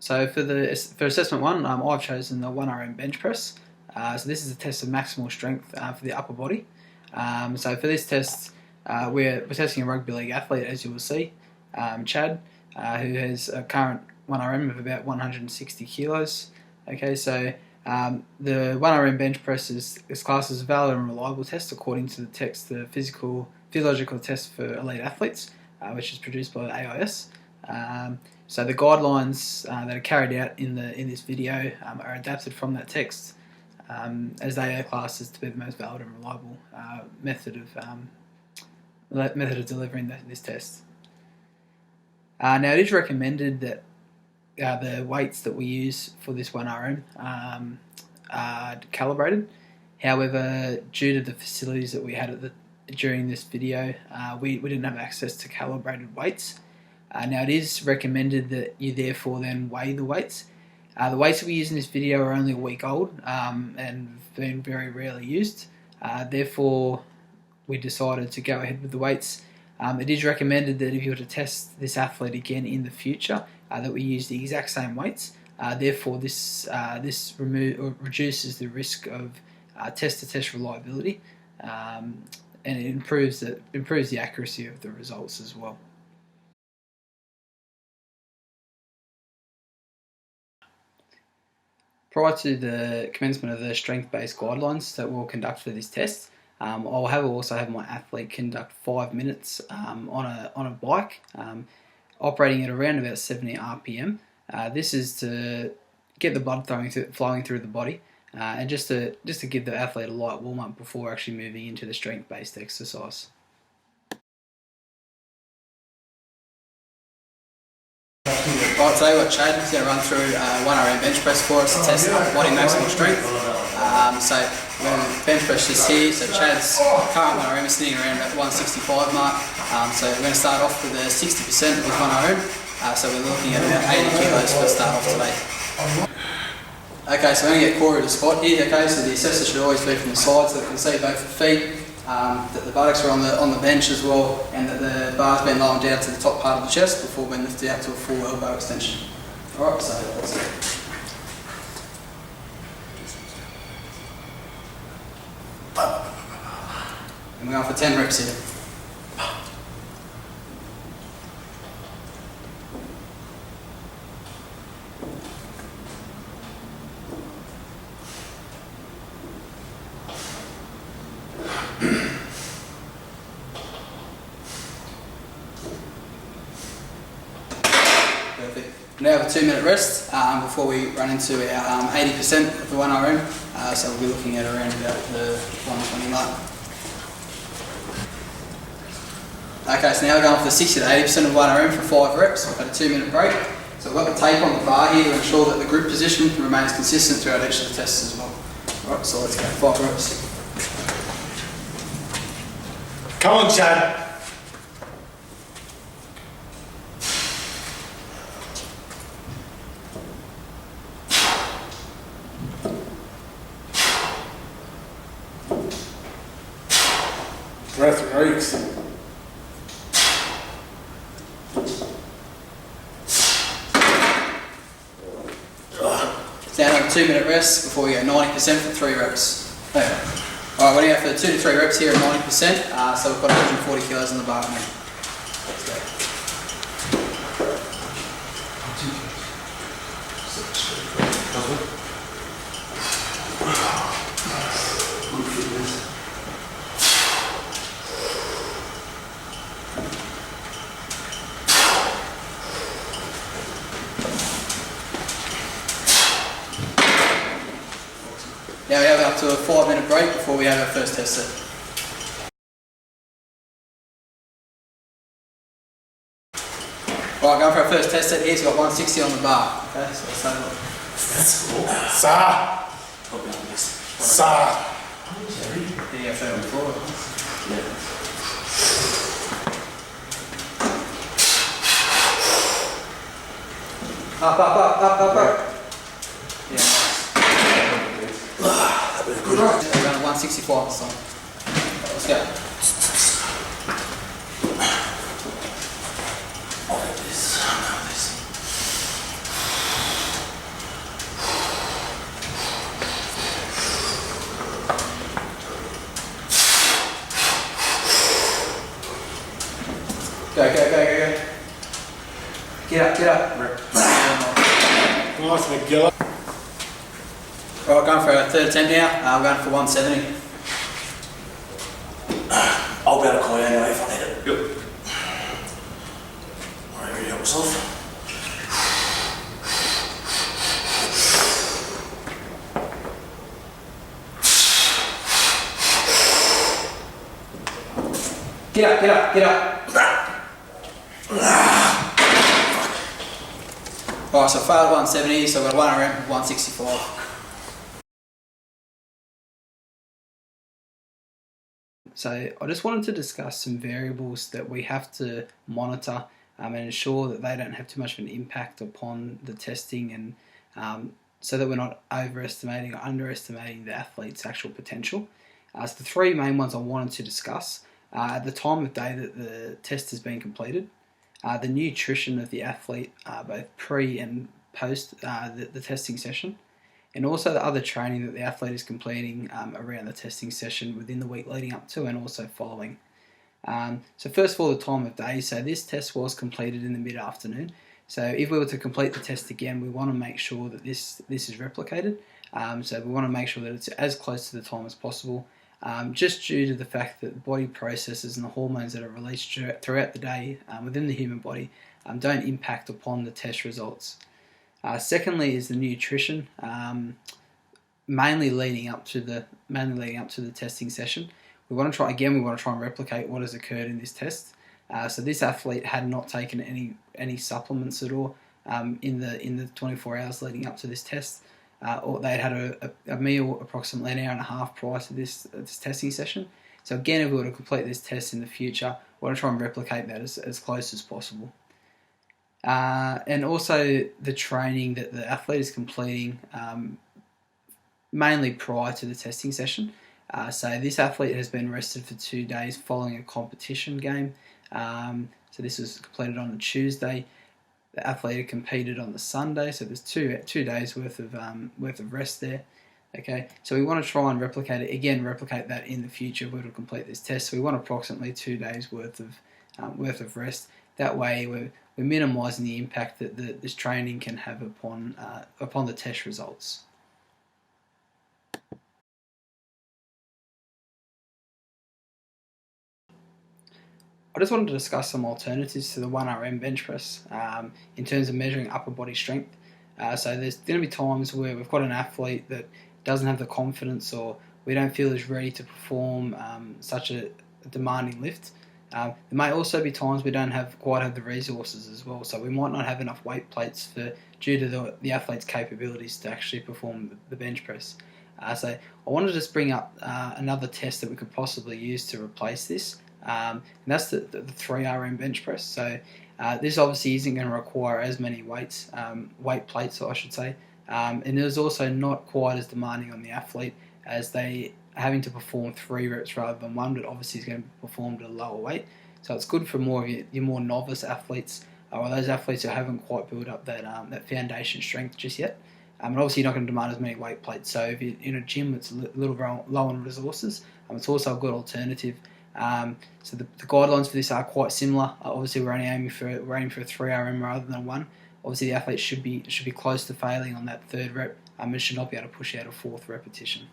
So for assessment 1, I've chosen the 1RM bench press. So this is a test of maximal strength for the upper body. So for this test, we're testing a rugby league athlete, as you will see, Chad, who has a current 1RM of about 160 kilos. Okay, so the 1RM bench press is classed as a valid and reliable test according to the text, the physiological test for elite athletes, which is produced by the AIS. So the guidelines that are carried out in this video are adapted from that text, as they are classed as to be the most valid and reliable method of delivering this test. Now, it is recommended that the weights that we use for this 1RM are calibrated. However, due to the facilities that we had during this video, we didn't have access to calibrated weights. Now, it is recommended that you therefore then weigh the weights. The weights that we use in this video are only a week old and have been very rarely used. Therefore, we decided to go ahead with the weights. It is recommended that if you were to test this athlete again in the future, that we use the exact same weights. Therefore, this reduces the risk of test-to-test reliability, and it improves the accuracy of the results as well. Prior to the commencement of the strength-based guidelines that we'll conduct for this test, I'll also have my athlete conduct 5 minutes on a bike, operating at around about 70 RPM. This is to get the blood flowing through the body, and just to give the athlete a light warm-up before actually moving into the strength-based exercise. Right, today we've got Chad who's going to run through 1RM bench press for us to test body maximal strength. So we're going to bench press just here. So Chad's current 1RM is sitting around about 165 mark. So we're going to start off with 60% of his 1RM. So we're looking at about 80 kilos for the start off today. Okay, so we're going to get Corey to spot here. Okay, so the assessor should always be from the side so they can see both the feet, that the buttocks are on the bench as well, and that the bar's been lowered down to the top part of the chest before being lifted out to a full elbow extension. Alright, so that's it. And we're going for 10 reps here. Perfect. Now have a 2-minute rest before we run into our 80% of the 1RM. So we'll be looking at around about the 120 mark. Okay, so now we're going for the 60 to 80% of 1RM for 5 reps. We've had a 2-minute break. So we've got the tape on the bar here to ensure that the grip position remains consistent throughout each of the tests as well. Alright, so let's go 5 reps. Come on, Chad. Breath reeks. Now have a 2-minute rest before we go 90% for 3 reps. Okay. Alright, we're going to go for 2 to 3 reps here at 90%, so we've got 140 kilos on the bar now. Let's go. Now we have up to a 5-minute break before we have our first test set. Right, going for our first test set here, so we've got 160 on the bar. Okay, so let's have a look. That's cool. Sa. Sa. There you go, third on the floor. Up. Yeah. Good. Right. We're going to 165 this time. Let's go. Go, go, go, go, go. Get up. Nice, McGillis. Right, going for our third attempt now. We're going for 170. I'll be able to call you anyway if I need it. Yep. Alright, ready to help yourself? Get up. Alright, so failed 170, so we've got 1 RM, 165. So I just wanted to discuss some variables that we have to monitor and ensure that they don't have too much of an impact upon the testing, and so that we're not overestimating or underestimating the athlete's actual potential. So the three main ones I wanted to discuss: at the time of day that the test has been completed, the nutrition of the athlete, both pre and post the testing session, and also the other training that the athlete is completing around the testing session within the week leading up to and also following. So first of all, the time of day. So this test was completed in the mid-afternoon. So if we were to complete the test again, we want to make sure that this is replicated. So we want to make sure that it's as close to the time as possible, just due to the fact that the body processes and the hormones that are released throughout the day within the human body don't impact upon the test results. Secondly is the nutrition, mainly leading up to the testing session. We want to try and replicate what has occurred in this test. So this athlete had not taken any supplements at all in the 24 hours leading up to this test, or they'd had a meal approximately an hour and a half prior to this testing session. So again, if we were to complete this test in the future, we want to try and replicate that as close as possible. And also the training that the athlete is completing mainly prior to the testing session. So this athlete has been rested for 2 days following a competition game. So this was completed on the Tuesday. The athlete had competed on the Sunday, so there's two days worth of rest there. Okay, so we want to try and replicate that in the future. We're to complete this test. So we want approximately 2 days worth of rest. That way, we're minimising the impact that this training can have upon the test results. I just wanted to discuss some alternatives to the 1RM bench press in terms of measuring upper body strength. So there's going to be times where we've got an athlete that doesn't have the confidence, or we don't feel is ready to perform such a demanding lift. There may also be times we don't quite have the resources as well, so we might not have enough weight plates due to the athlete's capabilities to actually perform the bench press. So I wanted to just bring up another test that we could possibly use to replace this, and that's the 3RM bench press. So this obviously isn't going to require as many weight plates, I should say, and it is also not quite as demanding on the athlete, as they having to perform 3 reps rather than 1, but obviously is going to be performed at a lower weight. So it's good for more of your more novice athletes, or those athletes who haven't quite built up that foundation strength just yet. And obviously you're not going to demand as many weight plates. So if you're in a gym that's a little low on resources, it's also a good alternative. So the guidelines for this are quite similar. Obviously we're aiming for a 3RM rather than a 1. Obviously the athlete should be close to failing on that 3rd rep, and should not be able to push out a 4th repetition.